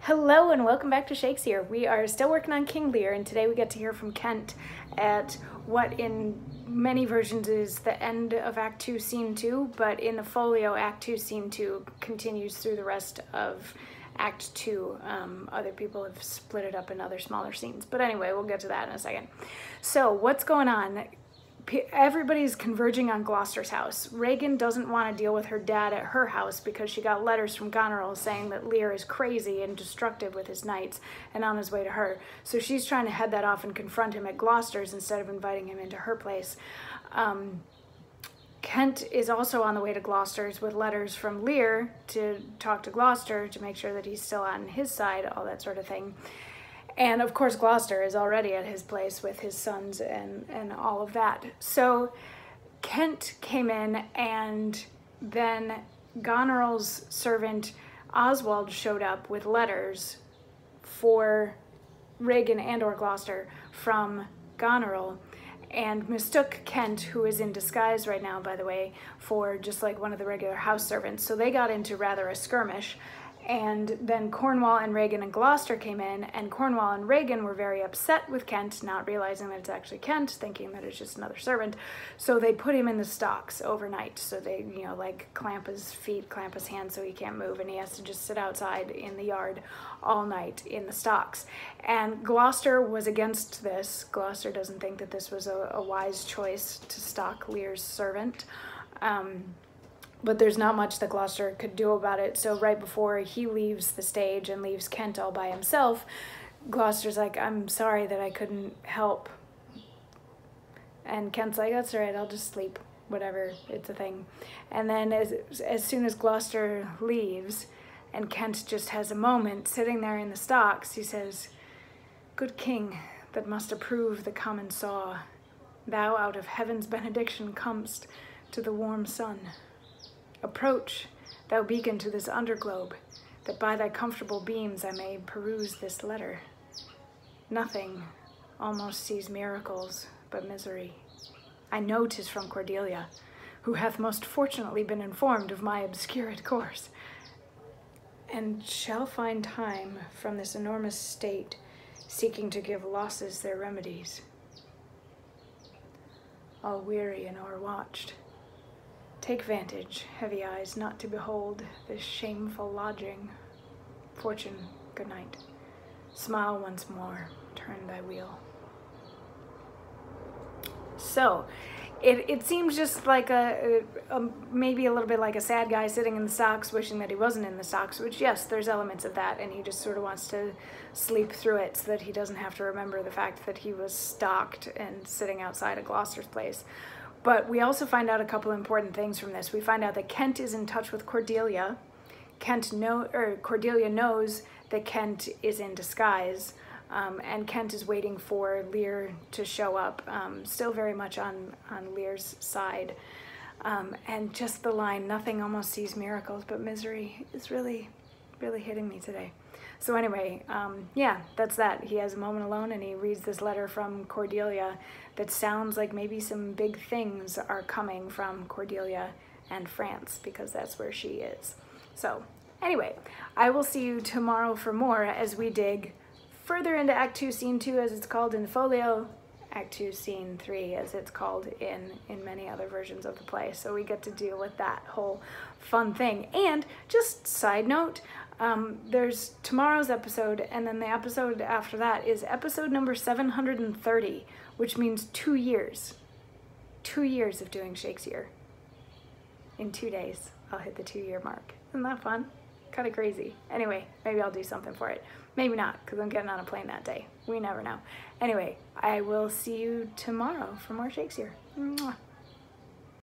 Hello and welcome back to Shakesyear. We are still working on King Lear, and today we get to hear from Kent at what in many versions is the end of Act 2, Scene 2, but in the folio, Act 2, Scene 2 continues through the rest of Act 2. Other people have split it up in other smaller scenes, but anyway, we'll get to that in a second. So what's going on? Everybody's converging on Gloucester's house. Regan doesn't want to deal with her dad at her house because she got letters from Goneril saying that Lear is crazy and destructive with his knights and on his way to her. So she's trying to head that off and confront him at Gloucester's instead of inviting him into her place. Kent is also on the way to Gloucester's with letters from Lear to talk to Gloucester to make sure that he's still on his side, all that sort of thing. And of course, Gloucester is already at his place with his sons and all of that. So Kent came in, and then Goneril's servant Oswald showed up with letters for Regan and or Gloucester from Goneril, and mistook Kent, who is in disguise right now, by the way, for just like one of the regular house servants. So they got into rather a skirmish. And then Cornwall and Regan and Gloucester came in, and Cornwall and Regan were very upset with Kent, not realizing that it's actually Kent, thinking that it's just another servant. So they put him in the stocks overnight. So they, like clamp his feet, clamp his hands so he can't move, and he has to just sit outside in the yard all night in the stocks. And Gloucester was against this. Gloucester doesn't think that this was a wise choice to stock Lear's servant. But there's not much that Gloucester could do about it. So right before he leaves the stage and leaves Kent all by himself, Gloucester's like, "I'm sorry that I couldn't help." And Kent's like, "That's all right, I'll just sleep, whatever, it's a thing." And then as soon as Gloucester leaves and Kent just has a moment sitting there in the stocks, he says, "Good king that must approve the common saw, thou out of heaven's benediction comest to the warm sun. Approach, thou beacon to this underglobe, that by thy comfortable beams I may peruse this letter. Nothing almost sees miracles but misery. I know 'tis from Cordelia, who hath most fortunately been informed of my obscurate course, and shall find time from this enormous state, seeking to give losses their remedies. All weary and o'erwatched, take vantage, heavy eyes, not to behold this shameful lodging. Fortune, good night. Smile once more, turn thy wheel." So it seems just like maybe a little bit like a sad guy sitting in the stocks wishing that he wasn't in the stocks, which yes, there's elements of that, and he just sort of wants to sleep through it so that he doesn't have to remember the fact that he was stalked and sitting outside of Gloucester's place. But we also find out a couple important things from this. We find out that Kent is in touch with Cordelia. Cordelia knows that Kent is in disguise, and Kent is waiting for Lear to show up, still very much on Lear's side. And just the line, "Nothing almost sees miracles but misery," is really, really hitting me today. So anyway, yeah, that's that. He has a moment alone, and he reads this letter from Cordelia that sounds like maybe some big things are coming from Cordelia and France, because that's where she is. So anyway, I will see you tomorrow for more as we dig further into Act 2, Scene 2, as it's called in the folio, Act 2, Scene 3, as it's called in many other versions of the play. So we get to deal with that whole fun thing. And just side note, there's tomorrow's episode, and then the episode after that is episode number 730, which means 2 years. 2 years of doing Shakesyear. In 2 days, I'll hit the 2-year mark. Isn't that fun? Kind of crazy. Anyway, maybe I'll do something for it. Maybe not, because I'm getting on a plane that day. We never know. Anyway, I will see you tomorrow for more Shakesyear. Mwah.